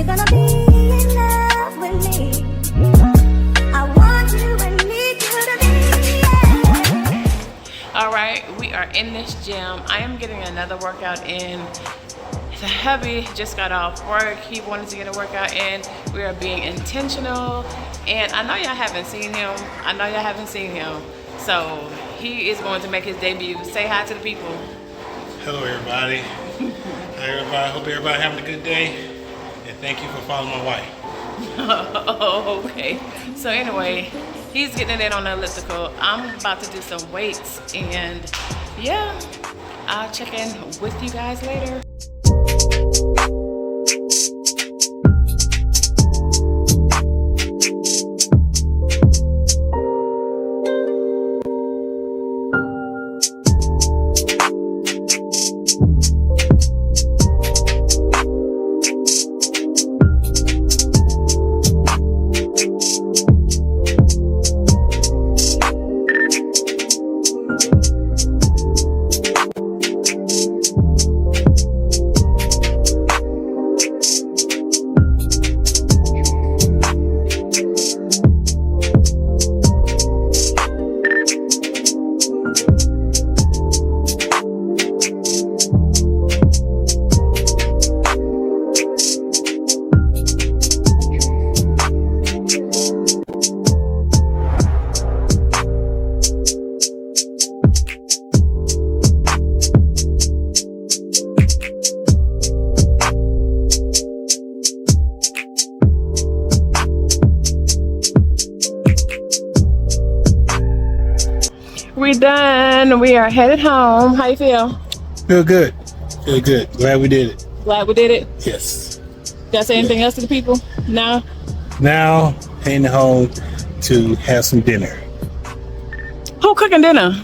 gonna be in love with me. I want you and need you to be. Yeah. All right, we are in this gym. I am getting another workout in. It's a hubby just got off work. He wanted to get a workout in. We are being intentional. And I know y'all haven't seen him. So he is going to make his debut. Say hi to the people. Hello everybody. Hi everybody. Hope everybody having a good day. And thank you for following my wife. Oh, okay. So anyway, he's getting it in on the elliptical. I'm about to do some weights, and yeah, I'll check in with you guys later. We done. We are headed home. How you feel? Feel good. Feel good. Glad we did it. Glad we did it. Yes. Gotta say anything else to the people? No? Now heading home to have some dinner. Who cooking dinner?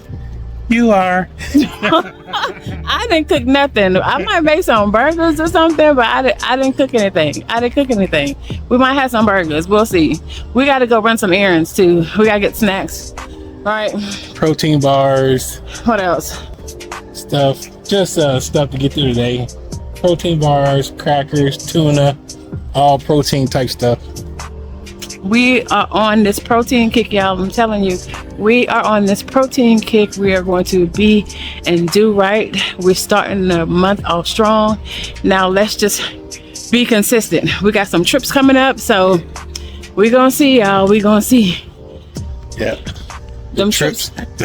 You are. I didn't cook nothing. I might make some burgers or something, but I didn't cook anything. We might have some burgers. We'll see. We got to go run some errands too. We got to get snacks. Right. Protein bars. What else? Stuff. Just stuff to get through today. Protein bars, crackers, tuna, all protein type stuff. We are on this protein kick, y'all. I'm telling you, we are on this protein kick. We are going to be and do right. We're starting the month off strong. Now let's just be consistent. We got some trips coming up, so we're gonna see, y'all. We're gonna see. Yeah. The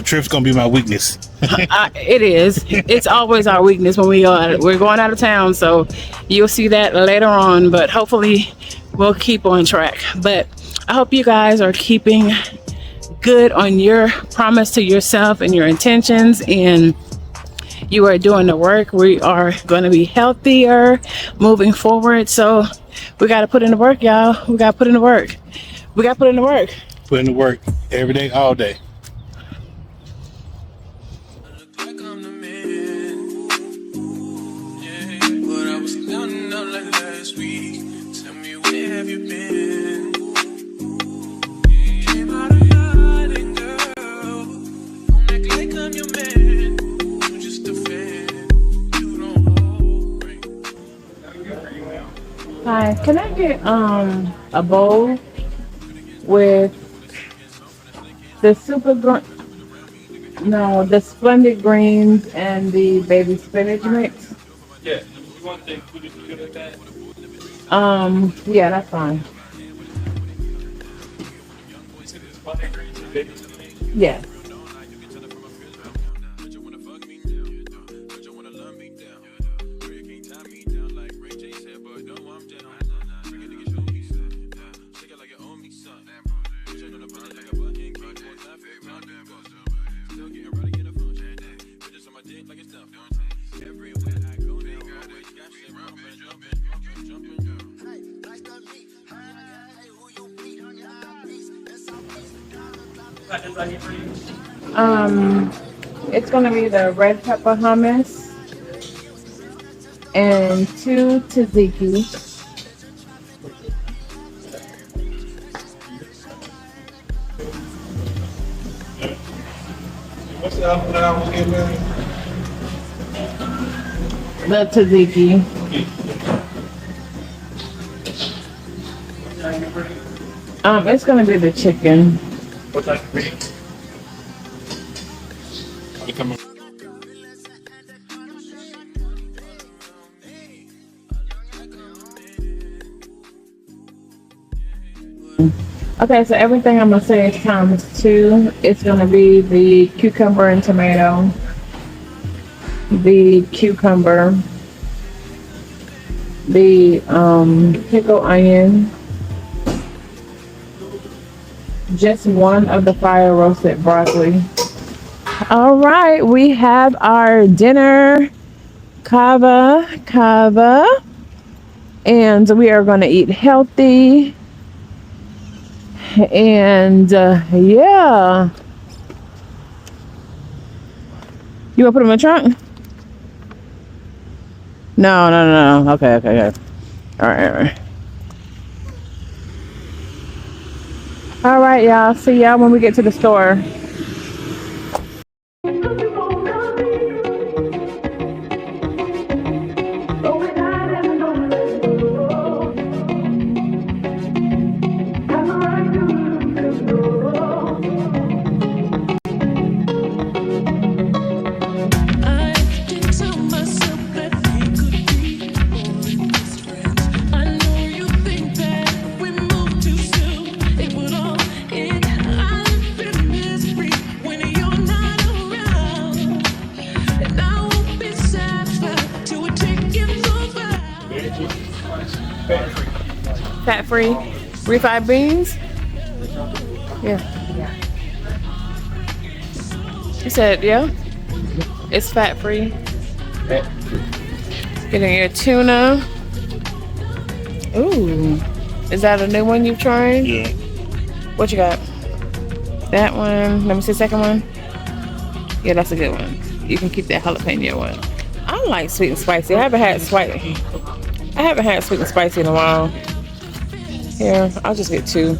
trip's gonna be my weakness. It is. It's always our weakness when we're going out of town. So you'll see that later on. But hopefully we'll keep on track. But I hope you guys are keeping good on your promise to yourself and your intentions, and you are doing the work. We are going to be healthier moving forward. So we got to put in the work, y'all. We got to put in the work. Put in the work every day, all day. Hi, can I get a bowl with the the splendid greens and the baby spinach mix? Yeah, you want the included sugar with that? Yeah, that's fine. Splendid greens and baby spinach? Yes. It's gonna be the red pepper hummus and 2 tzatziki. What's the other one that I was getting The tzatziki. It's gonna be the chicken. What type of meat? Are you coming? Okay, so everything I'm gonna say is times 2. It's gonna be the cucumber and tomato, the cucumber, the pickled onion, just one of the fire roasted broccoli. All right, we have our dinner, kava, and we are gonna eat healthy. And yeah, you wanna put them in the trunk? No. Okay. All right. All right, y'all. See y'all when we get to the store. Fat free, refried beans. Yeah. You said yeah. It's fat free. Getting your tuna. Ooh, is that a new one you've tried? Yeah. What you got? That one. Let me see the second one. Yeah, that's a good one. You can keep that jalapeno one. I like sweet and spicy. I haven't had sweet and spicy in a while. Here, I'll just get 2.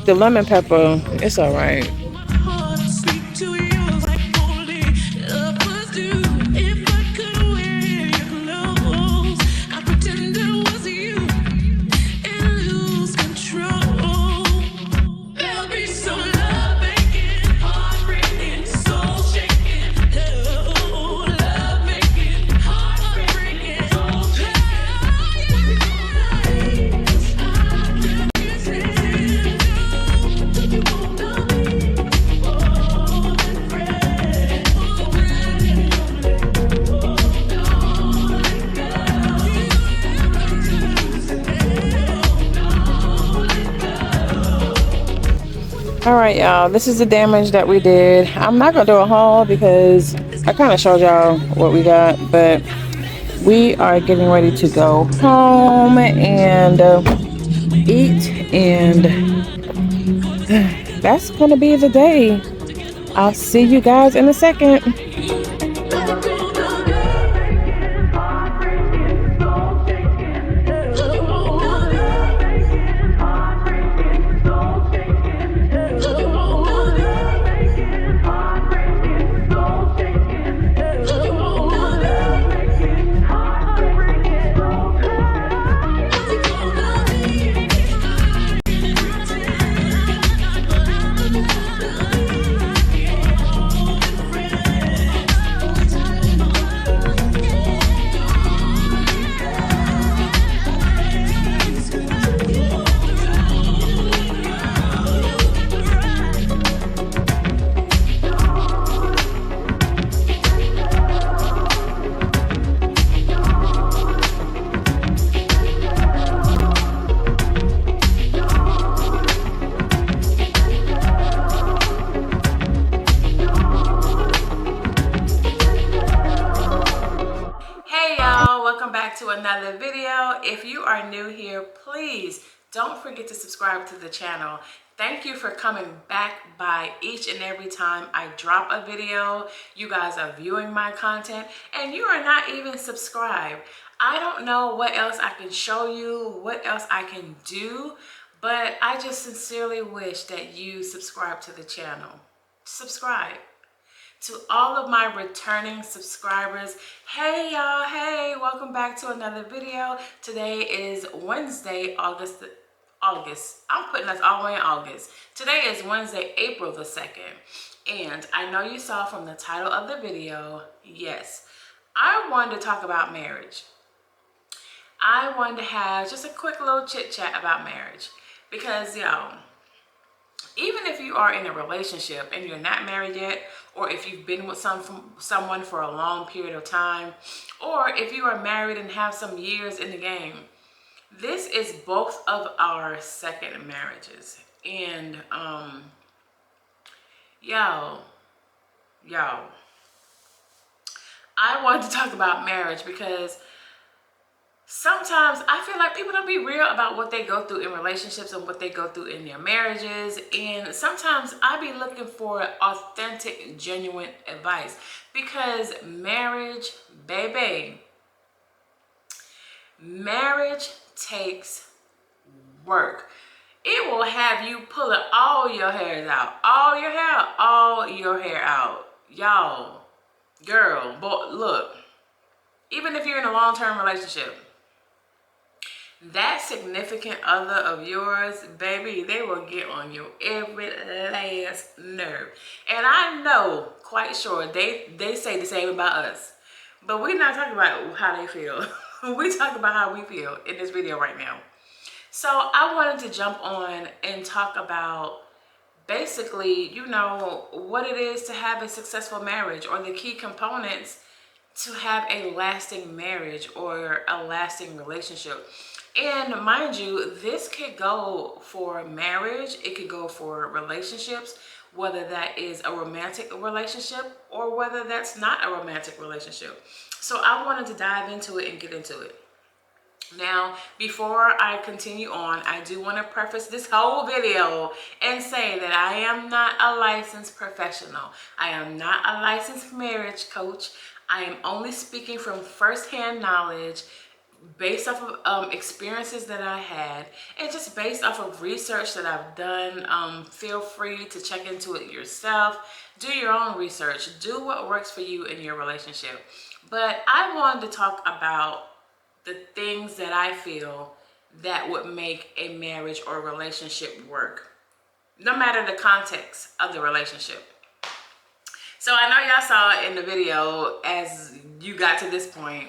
The lemon pepper, it's all right. All right, y'all, this is the damage that we did. I'm not gonna do a haul because I kind of showed y'all what we got, but we are getting ready to go home and eat, and that's gonna be the day. I'll see you guys in a second. To another video. If you are new here, please don't forget to subscribe to the channel. Thank you for coming back by each and every time I drop a video. You guys are viewing my content and you are not even subscribed. I don't know what else I can show you, what else I can do, but I just sincerely wish that you subscribe to the channel. Subscribe. To all of my returning subscribers, hey y'all, hey, welcome back to another video. Today is Wednesday, August August. I'm putting us all the way in August. Today is Wednesday, April the 2nd. And I know you saw from the title of the video, yes, I wanted to talk about marriage. I wanted to have just a quick little chit chat about marriage. Because, y'all, even if you are in a relationship and you're not married yet, or if you've been with someone for a long period of time, or if you are married and have some years in the game, this is both of our second marriages. And yo, I wanted to talk about marriage because sometimes I feel like people don't be real about what they go through in relationships and what they go through in their marriages. And sometimes I be looking for authentic, genuine advice, because marriage, baby, marriage takes work. It will have you pulling all your hairs out, all your hair out. Y'all, girl, boy, look, even if you're in a long-term relationship, that significant other of yours, baby, they will get on your every last nerve. And I know, quite sure, they say the same about us. But we're not talking about how they feel. We talk about how we feel in this video right now. So I wanted to jump on and talk about basically, you know, what it is to have a successful marriage, or the key components to have a lasting marriage or a lasting relationship. And mind you, this could go for marriage, it could go for relationships, whether that is a romantic relationship or whether that's not a romantic relationship. So I wanted to dive into it and get into it. Now, before I continue on, I do want to preface this whole video and say that I am not a licensed professional. I am not a licensed marriage coach. I am only speaking from firsthand knowledge based off of experiences that I had, and just based off of research that I've done. Feel free to check into it yourself. Do your own research. Do what works for you in your relationship. But I wanted to talk about the things that I feel that would make a marriage or relationship work, no matter the context of the relationship. So I know y'all saw in the video, as you got to this point,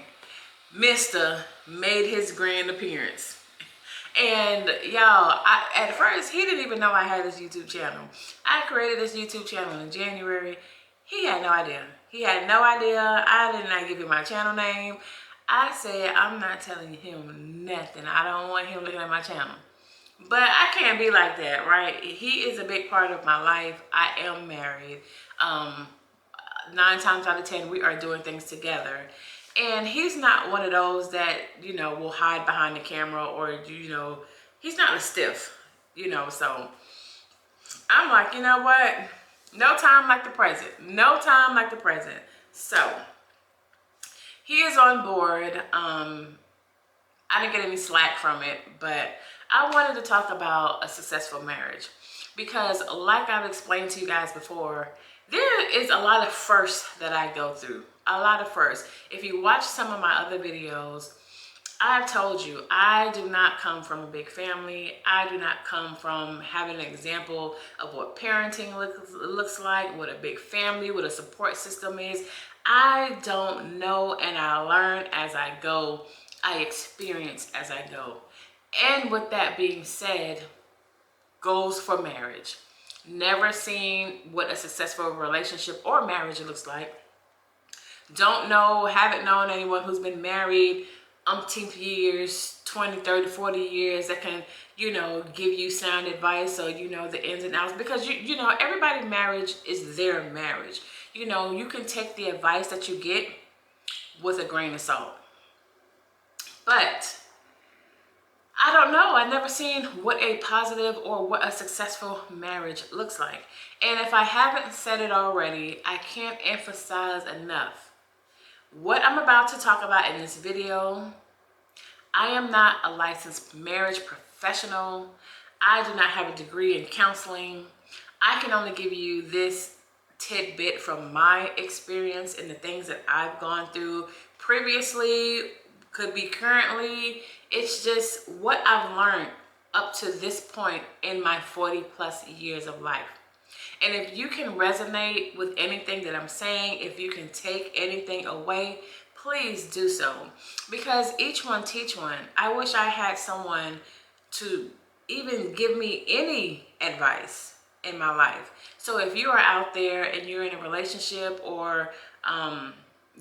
Mr. made his grand appearance. And y'all, at first, he didn't even know I had this YouTube channel. I created this YouTube channel in January. He had no idea. He had no idea. I did not give him my channel name. I said, I'm not telling him nothing. I don't want him looking at my channel. But I can't be like that, right? He is a big part of my life. I am married. 9 times out of 10, we are doing things together. And he's not one of those that, you know, will hide behind the camera, or, you know, he's not a stiff, you know. So I'm like, you know what? No time like the present. No time like the present. So he is on board. I didn't get any slack from it, but I wanted to talk about a successful marriage, because like I've explained to you guys before, there is a lot of firsts that I go through. A lot of firsts. If you watch some of my other videos, I've told you, I do not come from a big family. I do not come from having an example of what parenting looks like, what a big family, what a support system is. I don't know, and I learn as I go. I experience as I go. And with that being said, goes for marriage. Never seen what a successful relationship or marriage looks like. Don't know, haven't known anyone who's been married umpteenth years, 20, 30, 40 years that can, you know, give you sound advice, or, you know, the ins and outs. Because, you know, everybody's marriage is their marriage. You know, you can take the advice that you get with a grain of salt. But I don't know. I've never seen what a positive or what a successful marriage looks like. And if I haven't said it already, I can't emphasize enough. What I'm about to talk about in this video, I am not a licensed marriage professional. I do not have a degree in counseling. I can only give you this tidbit from my experience and the things that I've gone through previously, could be currently. It's just what I've learned up to this point in my 40 plus years of life. And if you can resonate with anything that I'm saying, if you can take anything away, please do so. Because each one teach one. I wish I had someone to even give me any advice in my life. So if you are out there and you're in a relationship, or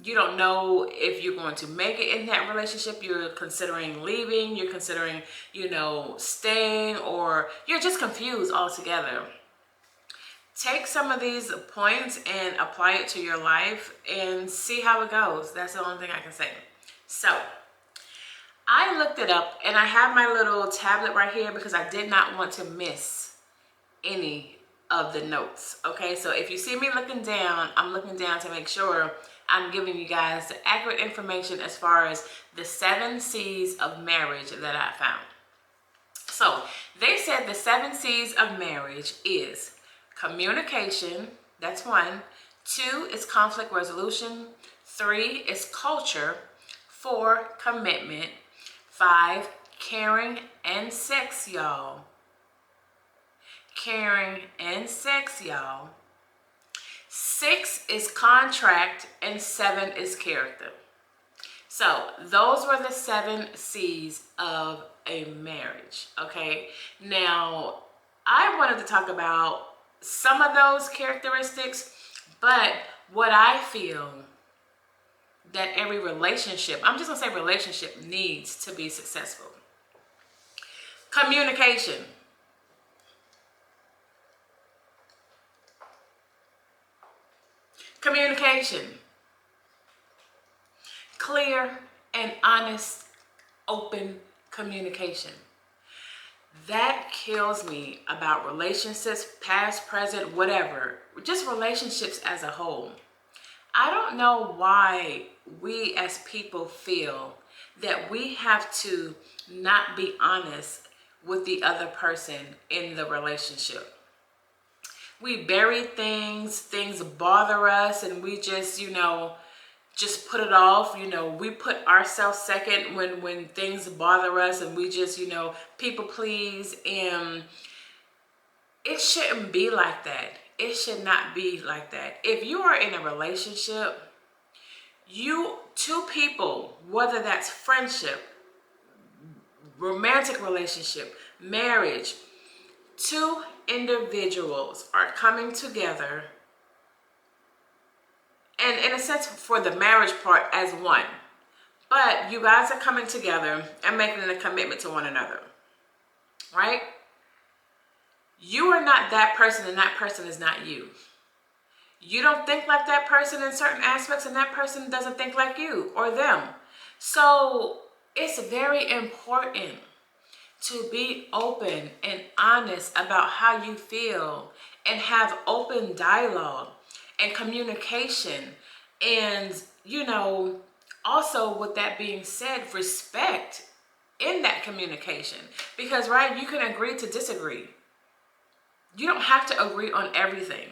you don't know if you're going to make it in that relationship, you're considering leaving, you're considering, staying, or you're just confused altogether, take some of these points and apply it to your life and see how it goes. That's the only thing I can say. So I looked it up, and I have my little tablet right here because I did not want to miss any of the notes. Okay, so if you see me looking down, I'm looking down to make sure I'm giving you guys the accurate information as far as the 7 C's of marriage that I found. So they said the 7 C's of marriage is communication, that's 1. 2 is conflict resolution. 3 is culture. 4, commitment. 5, caring and sex, y'all. Caring and sex, y'all. 6 is contract, and 7 is character. So those were the 7 C's of a marriage, okay? Now, I wanted to talk about some of those characteristics, but what I feel that every relationship, I'm just gonna say relationship, needs to be successful. Communication. Communication. Clear and honest, open communication. That kills me about relationships, past, present, whatever. Just relationships as a whole. I don't know why we as people feel that we have to not be honest with the other person in the relationship. We bury things bother us, and we just, just put it off. We put ourselves second when things bother us, and we just, people please, and it shouldn't be like that. It should not be like that. If you are in a relationship, two people, whether that's friendship, romantic relationship, marriage, 2 individuals are coming together, and in a sense for the marriage part as one, but you guys are coming together and making a commitment to one another, right? You are not that person, and that person is not you. You don't think like that person in certain aspects, and that person doesn't think like you or them. So it's very important to be open and honest about how you feel, and have open dialogue and communication. And, also with that being said, respect in that communication. Because, right, you can agree to disagree. You don't have to agree on everything.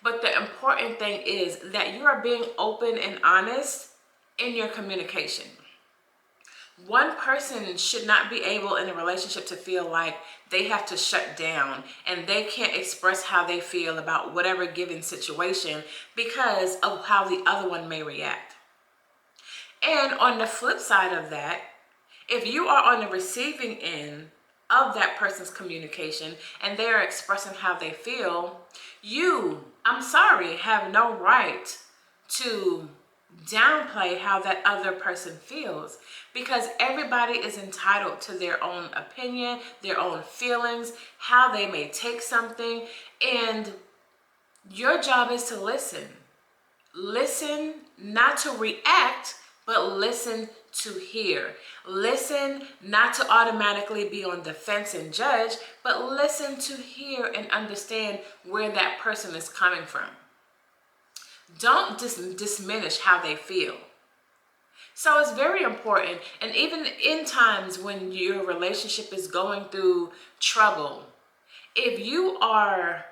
But the important thing is that you are being open and honest in your communication. One person should not be able in a relationship to feel like they have to shut down and they can't express how they feel about whatever given situation because of how the other one may react. And on the flip side of that, if you are on the receiving end of that person's communication and they are expressing how they feel, I'm sorry, have no right to downplay how that other person feels, because everybody is entitled to their own opinion, their own feelings, how they may take something, and your job is to listen. Listen, not to react, but listen to hear. Listen, not to automatically be on defense and judge, but listen to hear and understand where that person is coming from. Don't diminish how they feel. So it's very important, and even in times when your relationship is going through trouble, if you are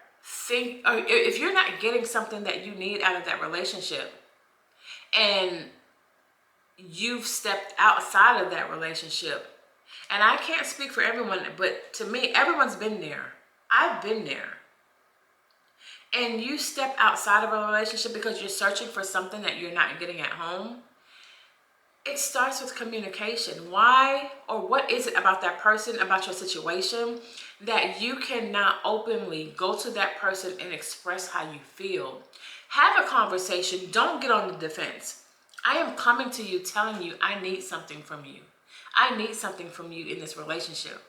if you're not getting something that you need out of that relationship, and you've stepped outside of that relationship, And I can't speak for everyone, but to me, everyone's been there. I've been there. And you step outside of a relationship because you're searching for something that you're not getting at home. It starts with communication. Why or what is it about that person, about your situation, that you cannot openly go to that person and express how you feel? Have a conversation. Don't get on the defense. I am coming to you telling you I need something from you. I need something from you in this relationship.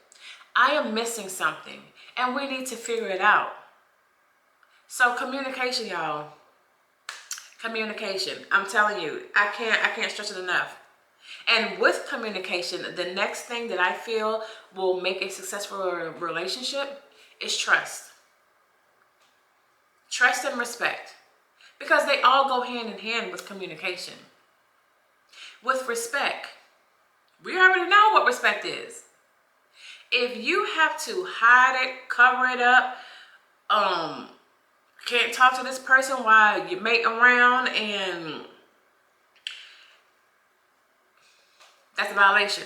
I am missing something and we need to figure it out. So communication, y'all. Communication. I'm telling you, I can't stress it enough. And with communication, the next thing that I feel will make a successful relationship is trust. Trust and respect. Because they all go hand in hand with communication. With respect, we already know what respect is. If you have to hide it, cover it up, can't talk to this person while you make around, and that's a violation.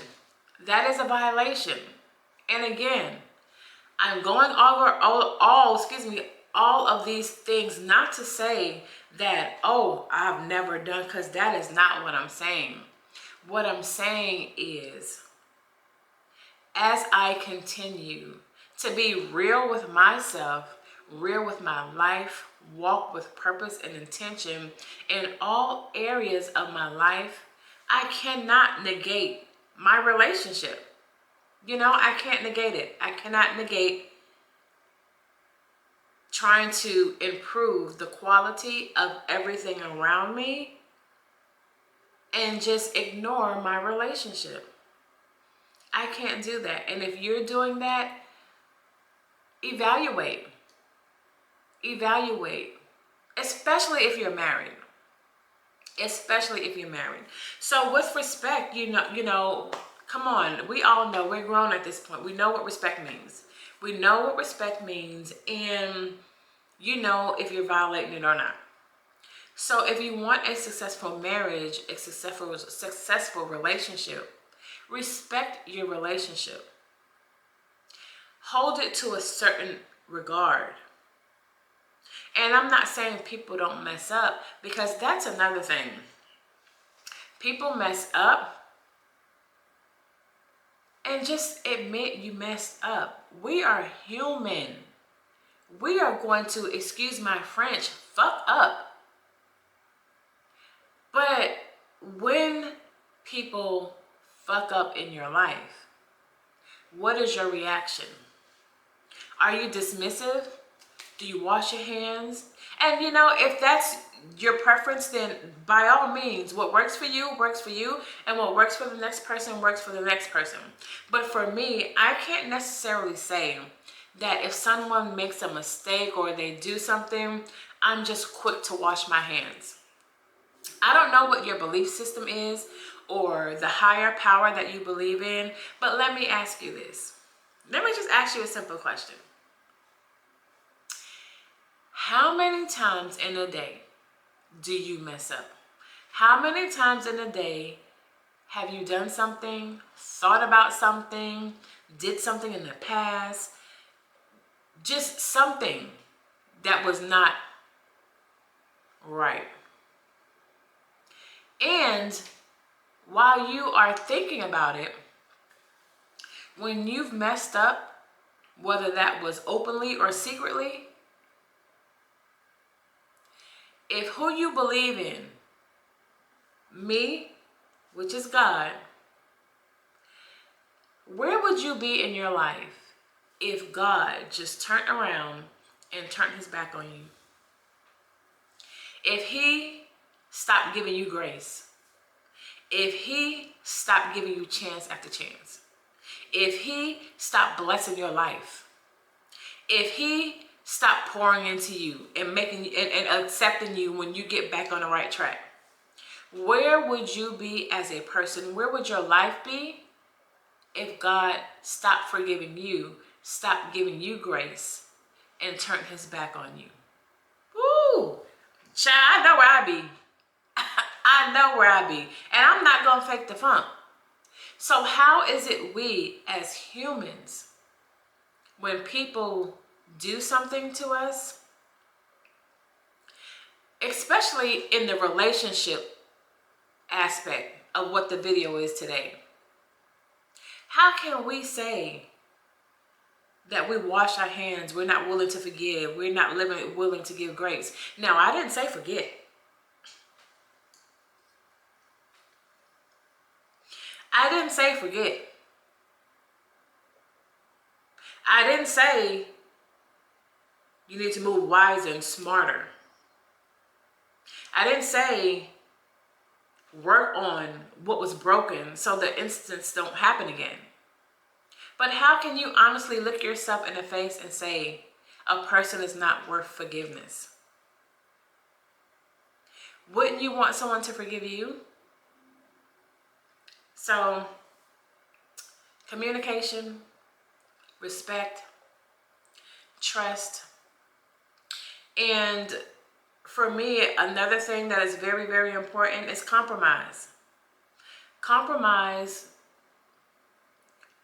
That is a violation. And again, I'm going over all of these things, not to say that, oh, I've never done, because that is not what I'm saying. What I'm saying is, as I continue to be real with myself, real with my life, walk with purpose and intention in all areas of my life, I cannot negate my relationship. I can't negate it. I cannot negate trying to improve the quality of everything around me and just ignore my relationship. I can't do that. And if you're doing that, evaluate. Evaluate. Especially if you're married. Especially if you're married. So with respect, come on. We all know, we're grown at this point. We know what respect means. We know what respect means, and you know if you're violating it or not. So if you want a successful marriage, a successful relationship, respect your relationship. Hold it to a certain regard. And I'm not saying people don't mess up, because that's another thing. People mess up, and just admit you messed up. We are human. We are going to, excuse my French, fuck up. But when people fuck up in your life, what is your reaction? Are you dismissive? Do you wash your hands? And if that's your preference, then by all means, what works for you, and what works for the next person works for the next person. But for me, I can't necessarily say that if someone makes a mistake or they do something, I'm just quick to wash my hands. I don't know what your belief system is or the higher power that you believe in, but let me ask you this. Let me just ask you a simple question. How many times in a day do you mess up? How many times in a day have you done something, thought about something, did something in the past, just something that was not right? And while you are thinking about it, when you've messed up, whether that was openly or secretly, if who you believe in, me, which is God, where would you be in your life if God just turned around and turned his back on you? If he stopped giving you grace, if he stopped giving you chance after chance, if he stopped blessing your life, if he stopped pouring into you and making and accepting you when you get back on the right track, where would you be as a person? Where would your life be if God stopped forgiving you, stopped giving you grace, and turned his back on you? Woo! Child, I know where I be. I know where I be. And I'm not going to fake the funk. So how is it we as humans, when people do something to us, especially in the relationship aspect of what the video is today, how can we say that we wash our hands, we're not willing to forgive, we're not willing to give grace? Now, I didn't say forget. I didn't say forget. I didn't say you need to move wiser and smarter. I didn't say work on what was broken so the incidents don't happen again. But how can you honestly look yourself in the face and say a person is not worth forgiveness? Wouldn't you want someone to forgive you? So, communication, respect, trust, and for me, another thing that is very, very important is compromise. Compromise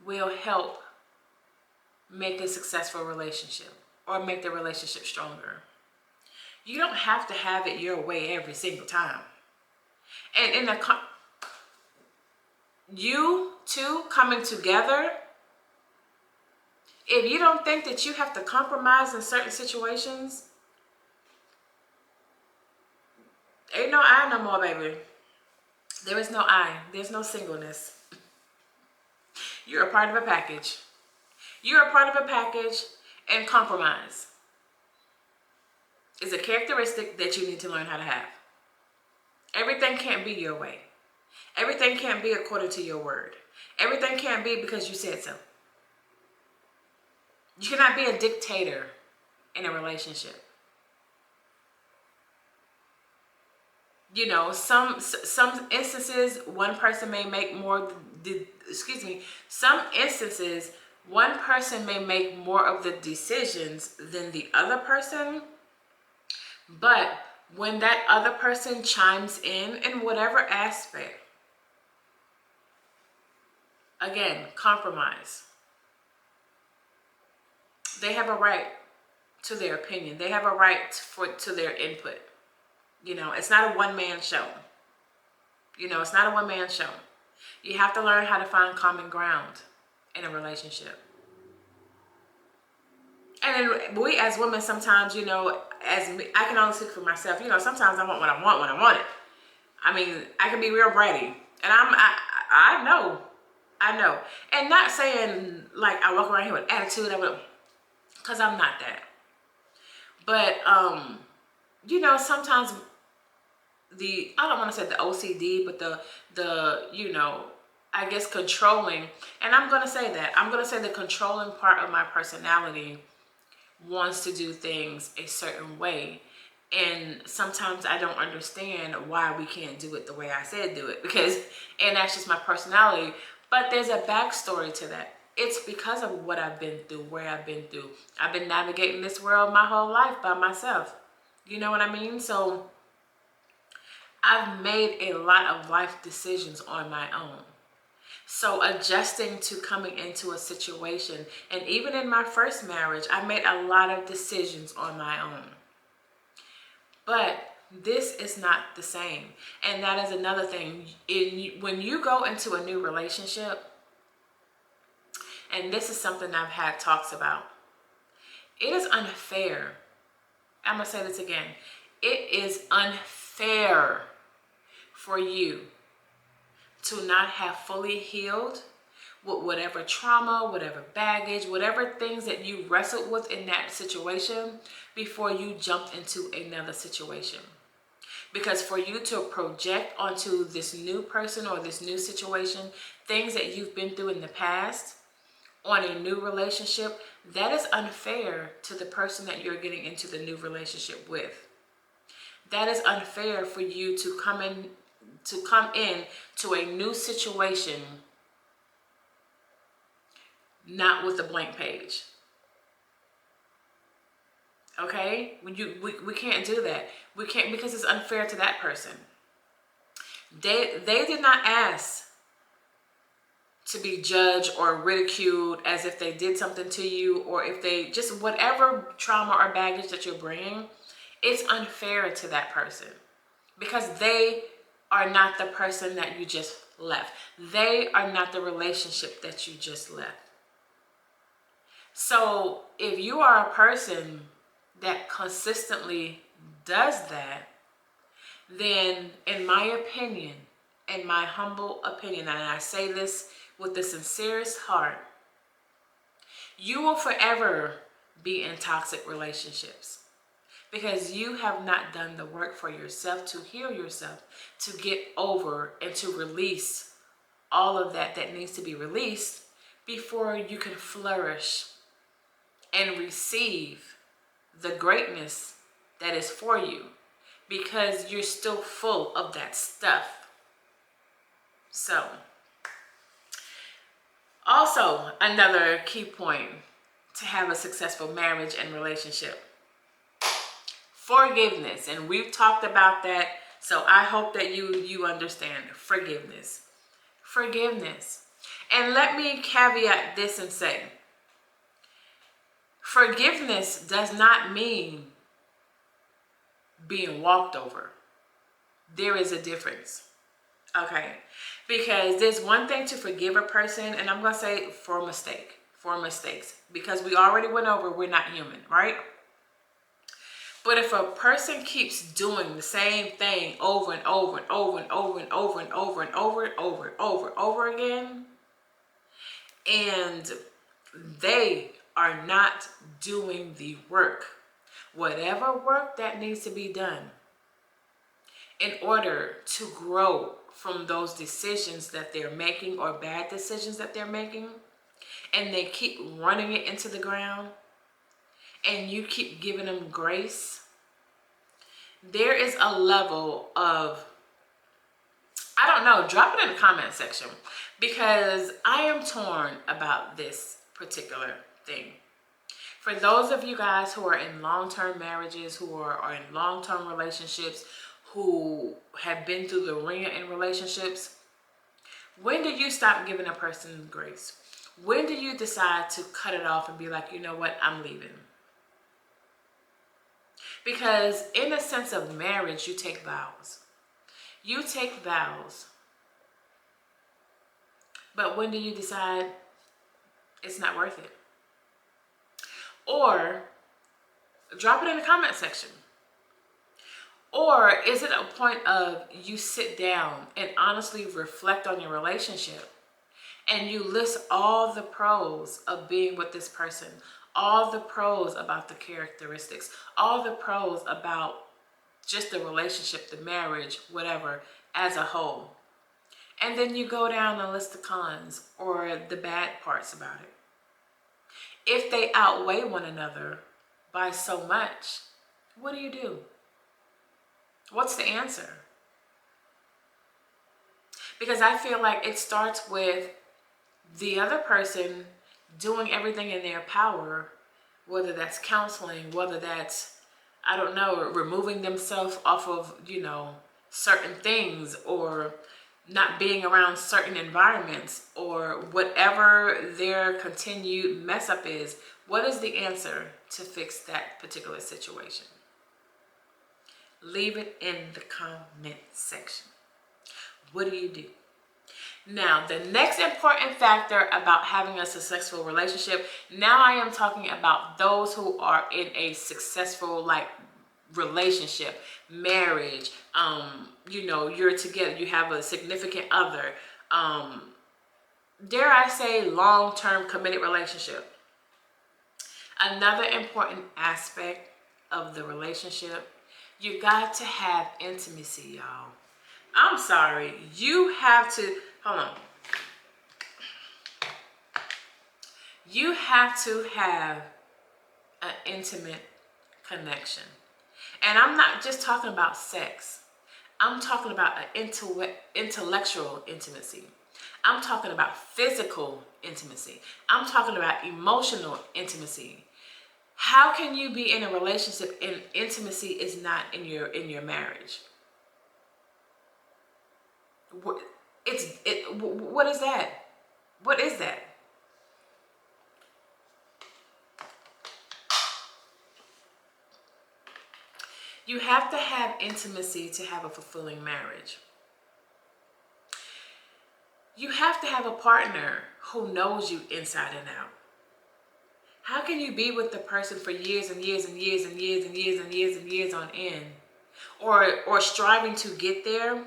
will help make a successful relationship or make the relationship stronger. You don't have to have it your way every single time. And in you two coming together, if you don't think that you have to compromise in certain situations, ain't no I no more, baby. There is no I. There's no singleness. You're a part of a package. You're a part of a package, and compromise is a characteristic that you need to learn how to have. Everything can't be your way. Everything can't be according to your word. Everything can't be because you said so. You cannot be a dictator in a relationship. You know, some instances, one person may make more, some instances, one person may make more of the decisions than the other person. But when that other person chimes in whatever aspect, again, compromise. They have a right to their opinion. They have a right to their input. You know, it's not a one-man show. You know, it's not a one-man show. You have to learn how to find common ground in a relationship. And then we as women sometimes, you know, as me, I can only speak for myself. You know, sometimes I want what I want when I want it. I mean, I can be real bratty. And I know. And not saying like I walk around here with attitude, because I'm not that. But, you know, sometimes I don't want to say the OCD, but the, you know, I guess controlling, and I'm going to say that. I'm going to say the controlling part of my personality wants to do things a certain way. And sometimes I don't understand why we can't do it the way I said do it, and that's just my personality. But there's a backstory to that. It's because of what I've been through, where I've been through. I've been navigating this world my whole life by myself. You know what I mean? So I've made a lot of life decisions on my own. So adjusting to coming into a situation, and even in my first marriage, I made a lot of decisions on my own. But this is not the same. And that is another thing. When you go into a new relationship, and this is something I've had talks about, it is unfair. I'm going to say this again. It is unfair for you to not have fully healed with whatever trauma, whatever baggage, whatever things that you wrestled with in that situation before you jumped into another situation. Because for you to project onto this new person or this new situation, things that you've been through in the past on a new relationship, that is unfair to the person that you're getting into the new relationship with. That is unfair for you to come in to a new situation not with a blank page. Okay? We can't do that. We can't, because it's unfair to that person. They did not ask to be judged or ridiculed as if they did something to you, or if they just whatever trauma or baggage that you're bringing, it's unfair to that person because they are not the person that you just left. They are not the relationship that you just left. So if you are a person that consistently does that, then in my opinion, in my humble opinion, and I say this with the sincerest heart, you will forever be in toxic relationships because you have not done the work for yourself to heal yourself, to get over and to release all of that that needs to be released before you can flourish and receive the greatness that is for you, because you're still full of that stuff. So, also another key point to have a successful marriage and relationship: forgiveness. And we've talked about that, so I hope that you understand forgiveness. Forgiveness. And let me caveat this and say, forgiveness does not mean being walked over. There is a difference. Okay? Because there's one thing to forgive a person, and I'm going to say for mistakes, because we already went over we're not human, right? But if a person keeps doing the same thing over and over and over and over and over and over and over and over and over again, and they are not doing the work, whatever work that needs to be done in order to grow from those decisions that they're making or bad decisions that they're making, and they keep running it into the ground, and you keep giving them grace, there is a level of, I don't know, drop it in the comment section, because I am torn about this particular thing. For those of you guys who are in long-term marriages, who are in long-term relationships, who have been through the ringer in relationships, when do you stop giving a person grace? When do you decide to cut it off and be like, you know what, I'm leaving? Because in a sense of marriage, you take vows. You take vows. But when do you decide it's not worth it? Or drop it in the comment section. Or is it a point of you sit down and honestly reflect on your relationship, and you list all the pros of being with this person, all the pros about the characteristics, all the pros about just the relationship, the marriage, whatever, as a whole. And then you go down and list the cons or the bad parts about it. If they outweigh one another by so much, what do you do? What's the answer? Because I feel like it starts with the other person doing everything in their power, whether that's counseling, whether that's, I don't know, removing themselves off of, certain things, or not being around certain environments, or whatever their continued mess up is. What is the answer to fix that particular situation? Leave it in the comment section. What do you do? Now, the next important factor about having a successful relationship, now I am talking about those who are in a successful relationship, marriage, you're together, you have a significant other, dare I say long-term committed relationship. Another important aspect of the relationship, you got to have intimacy, y'all. I'm sorry, you have to, hold on. You have to have an intimate connection. And I'm not just talking about sex. I'm talking about an intellectual intimacy. I'm talking about physical intimacy. I'm talking about emotional intimacy. How can you be in a relationship and intimacy is not in your marriage? What is that? What is that? You have to have intimacy to have a fulfilling marriage. You have to have a partner who knows you inside and out. How can you be with the person for years and years and years and years and years and years and years on end, or striving to get there,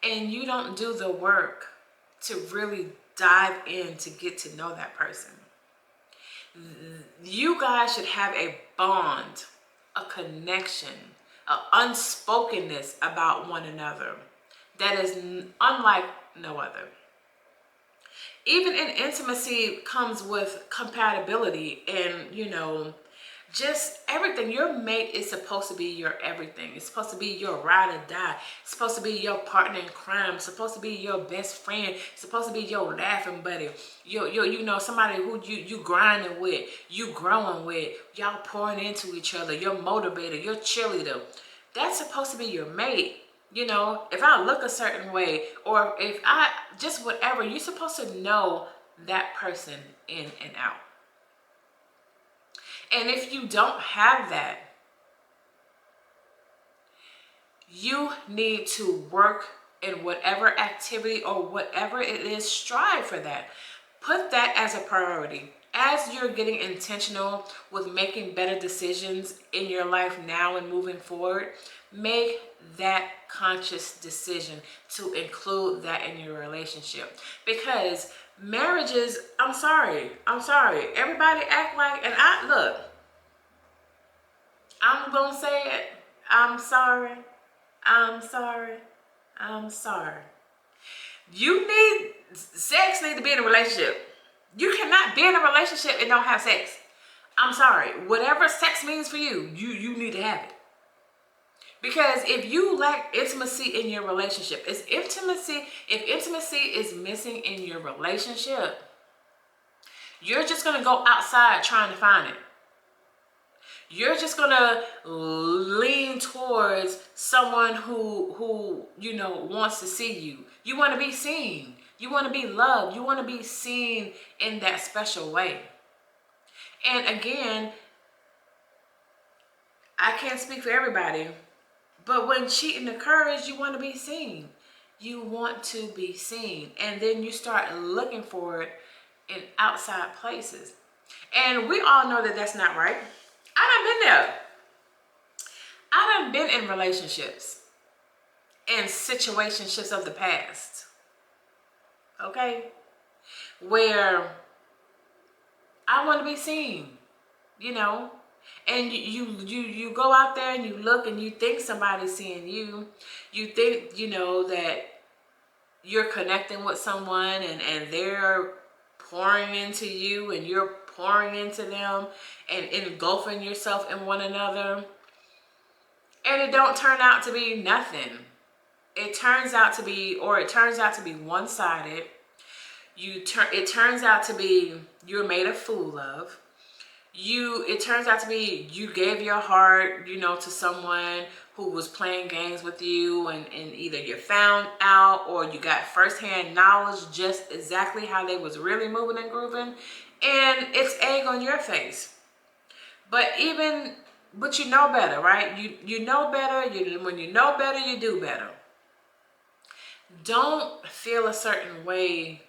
and you don't do the work to really dive in to get to know that person? You guys should have a bond, a connection, an unspokenness about one another that is unlike no other. Even in intimacy comes with compatibility and, just everything. Your mate is supposed to be your everything. It's supposed to be your ride or die. It's supposed to be your partner in crime. It's supposed to be your best friend. It's supposed to be your laughing buddy. Somebody who you grinding with, you growing with, y'all pouring into each other, your motivator, your cheerleader. That's supposed to be your mate. If I look a certain way, or if I just whatever, you're supposed to know that person in and out. And if you don't have that, you need to work in whatever activity or whatever it is, strive for that. Put that as a priority. As you're getting intentional with making better decisions in your life now and moving forward, make that conscious decision to include that in your relationship. Because marriages, I'm sorry. Everybody act like, and I'm gonna say it. I'm sorry. Sex needs to be in a relationship. You cannot be in a relationship and don't have sex. I'm sorry. Whatever sex means for you, you need to have it. Because if you lack intimacy in your relationship, if intimacy is missing in your relationship, you're just going to go outside trying to find it. You're just going to lean towards someone who wants to see you. You want to be seen. You want to be loved. You want to be seen in that special way. And again, I can't speak for everybody, but when cheating occurs, you want to be seen. You want to be seen. And then you start looking for it in outside places. And we all know that that's not right. I done been there. I done been in relationships and situationships of the past. Okay? Where I want to be seen, and you go out there and you look and you think somebody's seeing you. You think, that you're connecting with someone and they're pouring into you and you're pouring into them and engulfing yourself in one another. And it don't turn out to be nothing. It turns out to be one-sided. It turns out to be you're made a fool of. It turns out to be you gave your heart, to someone who was playing games with you, and either you found out or you got firsthand knowledge just exactly how they was really moving and grooving, and it's egg on your face. But you know better, right? You know better. When you know better, you do better. Don't feel a certain way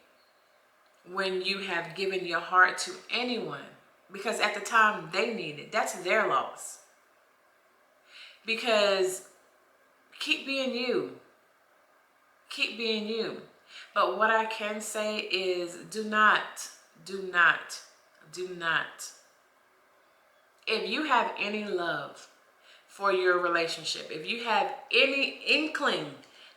when you have given your heart to anyone, because at the time they need it. That's their loss. Because keep being you. Keep being you. But what I can say is do not. If you have any love for your relationship, if you have any inkling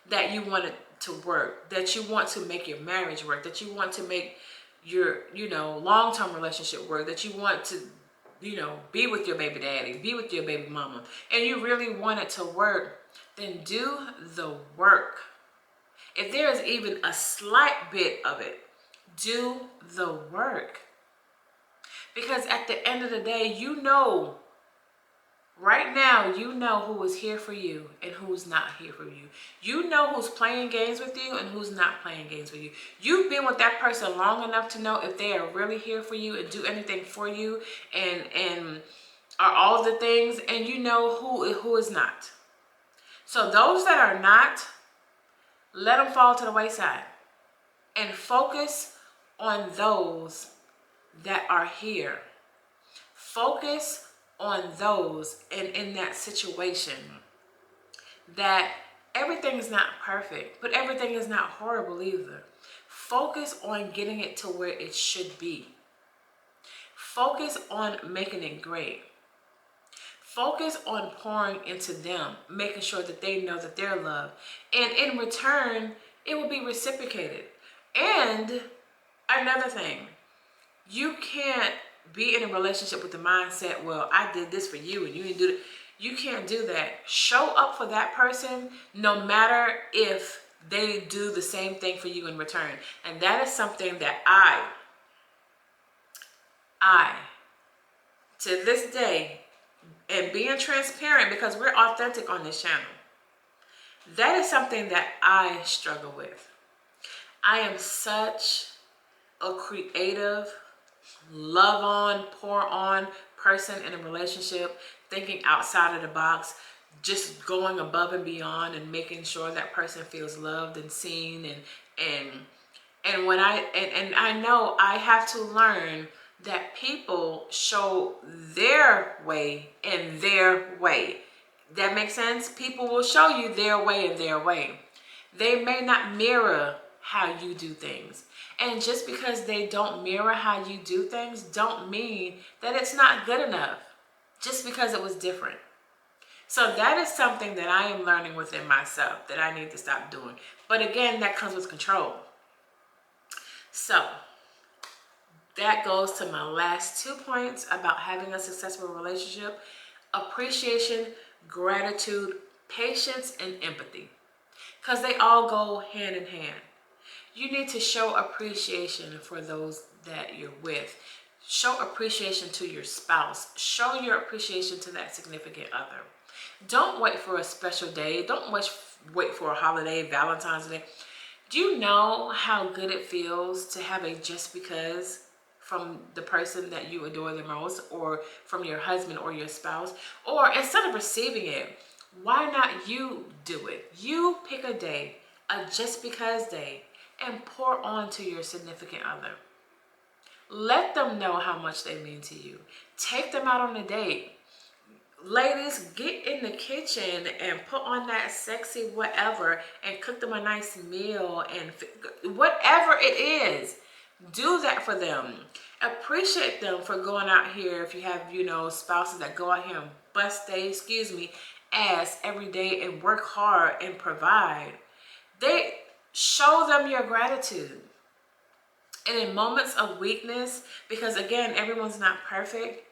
that you want it to work, that you want to make your marriage work, that you want to make your, long-term relationship work, that you want to, be with your baby daddy, be with your baby mama, and you really want it to work, then do the work. If there is even a slight bit of it, do the work. Because at the end of the day, Right now, you know who is here for you and who's not here for you. You know who's playing games with you and who's not playing games with you. You've been with that person long enough to know if they are really here for you and do anything for you and are all the things, and you know who is not. So those that are not, let them fall to the wayside and focus on those that are here. Focus on those and in that situation that everything is not perfect, but everything is not horrible either. Focus on getting it to where it should be. Focus on making it great. Focus on pouring into them, making sure that they know that they're loved. And in return, it will be reciprocated. And another thing, you can't be in a relationship with the mindset, well, I did this for you and you didn't do it. You can't do that. Show up for that person no matter if they do the same thing for you in return. And that is something that I, to this day, and being transparent, because we're authentic on this channel, that is something that I struggle with. I am such a creative, love on, pour on person in a relationship, thinking outside of the box, just going above and beyond and making sure that person feels loved and seen, and when I know I have to learn that people show their way in their way. That makes sense? People will show you their way in their way. They may not mirror how you do things. And just because they don't mirror how you do things don't mean that it's not good enough just because it was different. So that is something that I am learning within myself that I need to stop doing. But again, that comes with control. So that goes to my last 2 points about having a successful relationship: appreciation, gratitude, patience, and empathy. Because they all go hand in hand. You need to show appreciation for those that you're with. Show appreciation to your spouse. Show your appreciation to that significant other. Don't wait for a special day. Don't wait for a holiday, Valentine's Day. Do you know how good it feels to have a just because from the person that you adore the most, or from your husband or your spouse? Or instead of receiving it, why not you do it? You pick a day, a just because day, and pour on to your significant other. Let them know how much they mean to you. Take them out on a date. Ladies, get in the kitchen and put on that sexy whatever and cook them a nice meal, and whatever it is, do that for them. Appreciate them for going out here. If you have, spouses that go out here and bust ass every day and work hard and provide, they show them your gratitude. And in moments of weakness, because again, everyone's not perfect,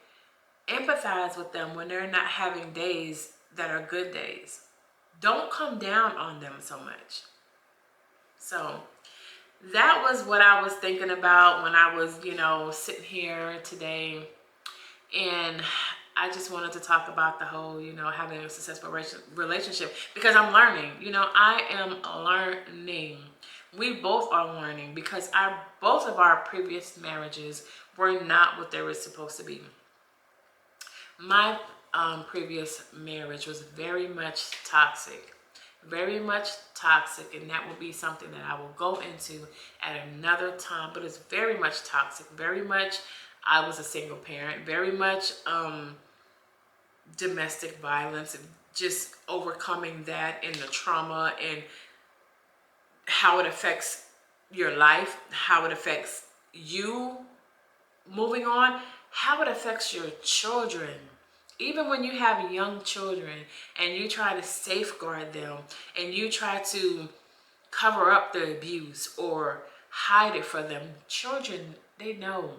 empathize with them when they're not having days that are good days. Don't come down on them so much. So that was what I was thinking about when I was, sitting here today. And I just wanted to talk about the whole, having a successful relationship, because I'm learning. I am learning. We both are learning, because both of our previous marriages were not what they were supposed to be. My previous marriage was very much toxic, and that will be something that I will go into at another time. But it's very much toxic, very much. I was a single parent, very much domestic violence, and just overcoming that and the trauma and how it affects your life, how it affects you moving on, how it affects your children. Even when you have young children and you try to safeguard them and you try to cover up the abuse or hide it from them, children, they know.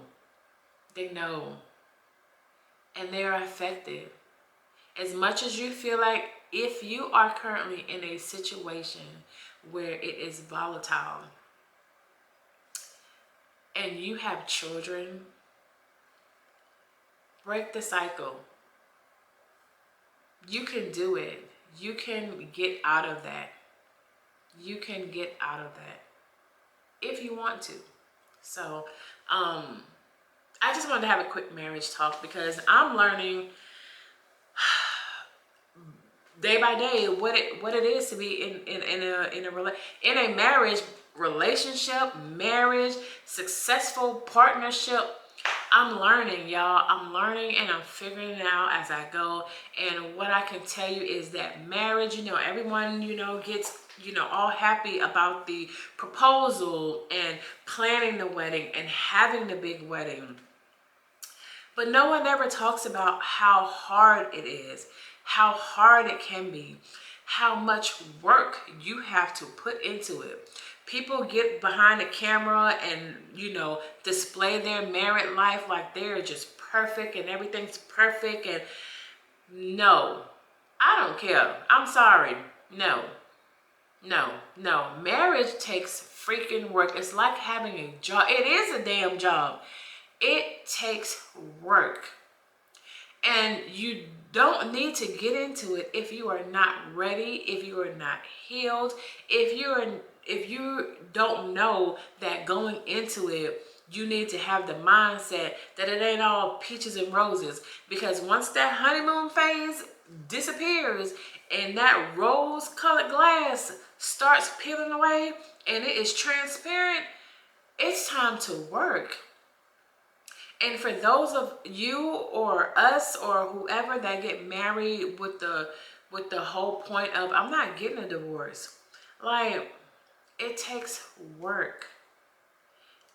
And they are affected. As much as you feel like, if you are currently in a situation where it is volatile and you have children, break the cycle. You can do it. You can get out of that. You can get out of that if you want to. So, I just wanted to have a quick marriage talk because I'm learning day by day what it is to be in a marriage relationship, marriage, successful partnership. I'm learning, y'all. I'm learning and I'm figuring it out as I go. And what I can tell you is that marriage, everyone, gets, all happy about the proposal and planning the wedding and having the big wedding. But no one ever talks about how hard it is, how hard it can be, how much work you have to put into it. People get behind the camera and, display their married life like they're just perfect and everything's perfect. And no, I don't care. I'm sorry. No. Marriage takes freaking work. It's like having a job. It is a damn job. It takes work. And you don't need to get into it if you are not ready, if you are not healed, if you don't know that going into it, you need to have the mindset that it ain't all peaches and roses. Because once that honeymoon phase disappears and that rose-colored glass starts peeling away and it is transparent, it's time to work. And for those of you or us or whoever that get married with the whole point of, I'm not getting a divorce. Like, it takes work.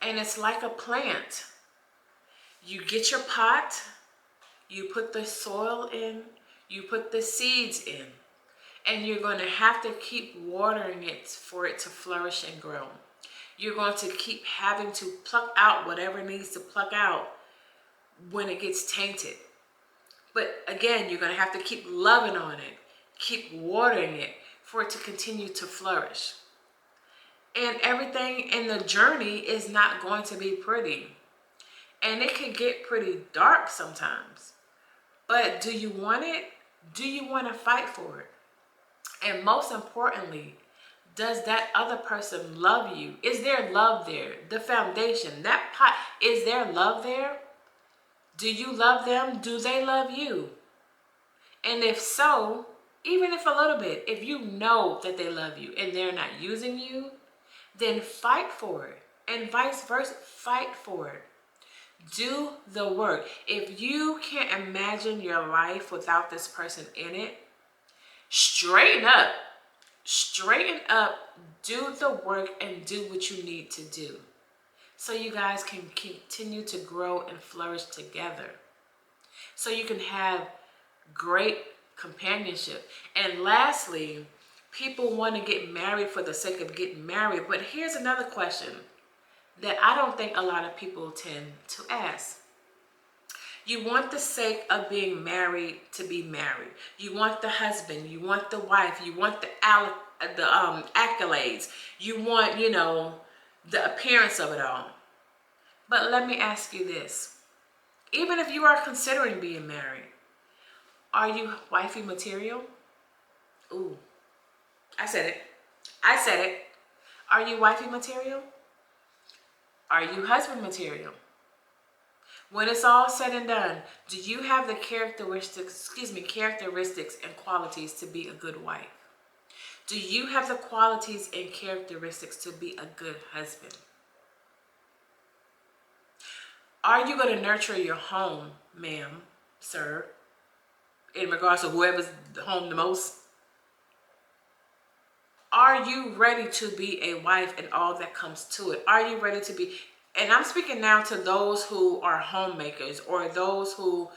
And it's like a plant. You get your pot, you put the soil in, you put the seeds in, and you're going to have to keep watering it for it to flourish and grow. You're going to keep having to pluck out whatever needs to pluck out when it gets tainted. But again, you're going to have to keep loving on it, keep watering it for it to continue to flourish. And everything in the journey is not going to be pretty. And it can get pretty dark sometimes. But do you want it? Do you want to fight for it? And most importantly, does that other person love you? Is there love there? The foundation, that pot, is there love there? Do you love them? Do they love you? And if so, even if a little bit, if you know that they love you and they're not using you, then fight for it. And vice versa, fight for it. Do the work. If you can't imagine your life without this person in it, straighten up. Straighten up, do the work, and do what you need to do so you guys can continue to grow and flourish together. So you can have great companionship. And lastly, people want to get married for the sake of getting married. But here's another question that I don't think a lot of people tend to ask. You want the sake of being married to be married. You want the husband, you want the wife, you want the accolades. You want, the appearance of it all. But let me ask you this. Even if you are considering being married, are you wifey material? Ooh, I said it. Are you wifey material? Are you husband material? When it's all said and done, do you have the characteristics and qualities to be a good wife? Do you have the qualities and characteristics to be a good husband? Are you going to nurture your home, ma'am, sir, in regards to whoever's home the most? Are you ready to be a wife and all that comes to it? Are you ready to be... And I'm speaking now to those who are homemakers or those who,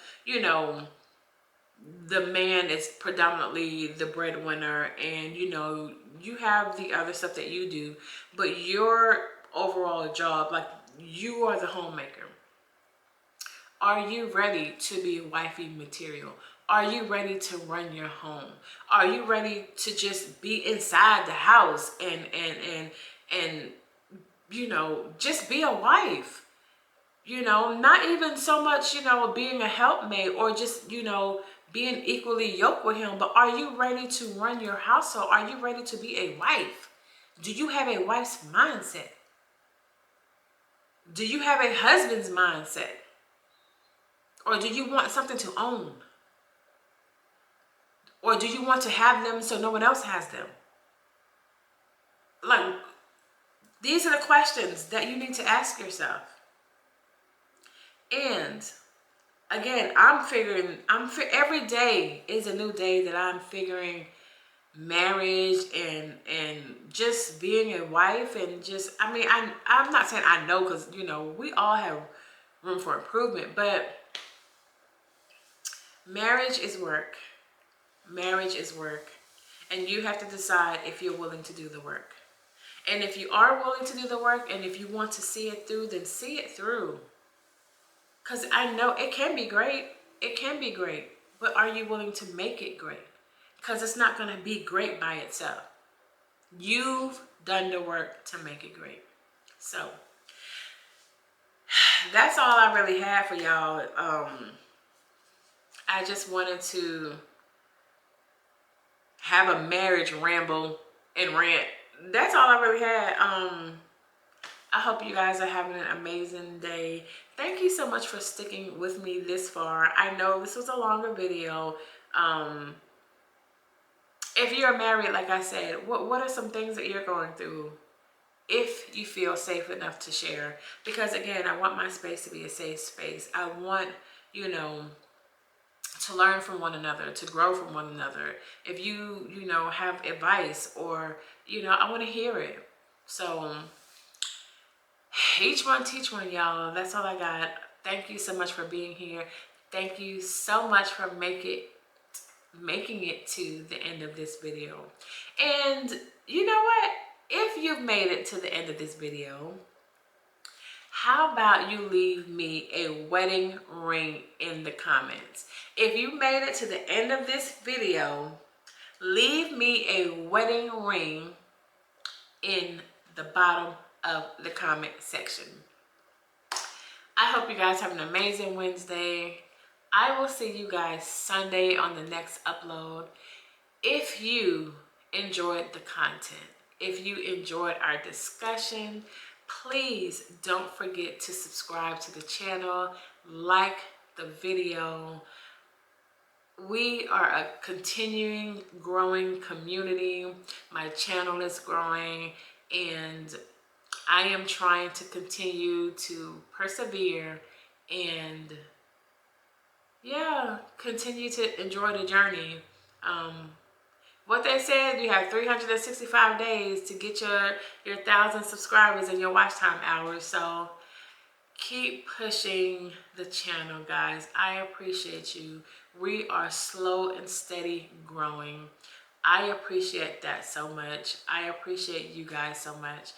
the man is predominantly the breadwinner and, you have the other stuff that you do, but your overall job, like you are the homemaker. Are you ready to be wifey material? Are you ready to run your home? Are you ready to just be inside the house and just be a wife? Not even so much, being a helpmate or just, being equally yoked with him, but are you ready to run your household? Are you ready to be a wife? Do you have a wife's mindset? Do you have a husband's mindset? Or do you want something to own? Or do you want to have them so no one else has them? Like, these are the questions that you need to ask yourself. And again, every day is a new day that I'm figuring marriage and just being a wife, and just, I mean, I'm not saying I know, because, you know, we all have room for improvement, but marriage is work. Marriage is work. And you have to decide if you're willing to do the work. And if you are willing to do the work, and if you want to see it through, then see it through. Because I know it can be great. It can be great. But are you willing to make it great? Because it's not going to be great by itself. You've done the work to make it great. So that's all I really have for y'all. I just wanted to have a marriage ramble and rant. That's all I really had. I hope you guys are having an amazing day. Thank you so much for sticking with me this far. I know this was a longer video. If you're married, like I said, what are some things that you're going through? If you feel safe enough to share. Because again, I want my space to be a safe space. I want, you know, to learn from one another, to grow from one another. If you know, have advice, or, you know, I want to hear it. So each one teach one, y'all. That's all I got. Thank you so much for being here. Thank you so much for making it to the end of this video. And you know what? If you've made it to the end of this video, how about you leave me a wedding ring in the comments? If you made it to the end of this video, leave me a wedding ring in the bottom of the comment section. I hope you guys have an amazing Wednesday. I will see you guys Sunday on the next upload. If you enjoyed the content, if you enjoyed our discussion, please don't forget to subscribe to the channel, like the video. We are a continuing, growing community. My channel is growing, and I am trying to continue to persevere and, yeah, continue to enjoy the journey. What they said, you have 365 days to get your 1,000 subscribers and your watch time hours. So keep pushing the channel, guys. I appreciate you. We are slow and steady growing. I appreciate that so much. I appreciate you guys so much.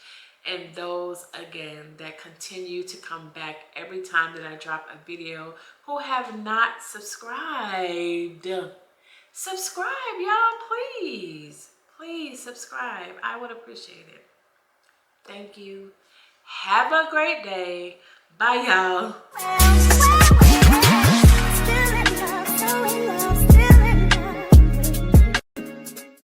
And those, again, that continue to come back every time that I drop a video, who have not subscribed. Subscribe, y'all, please. Please subscribe. I would appreciate it. Thank you. Have a great day. Bye, y'all. Well,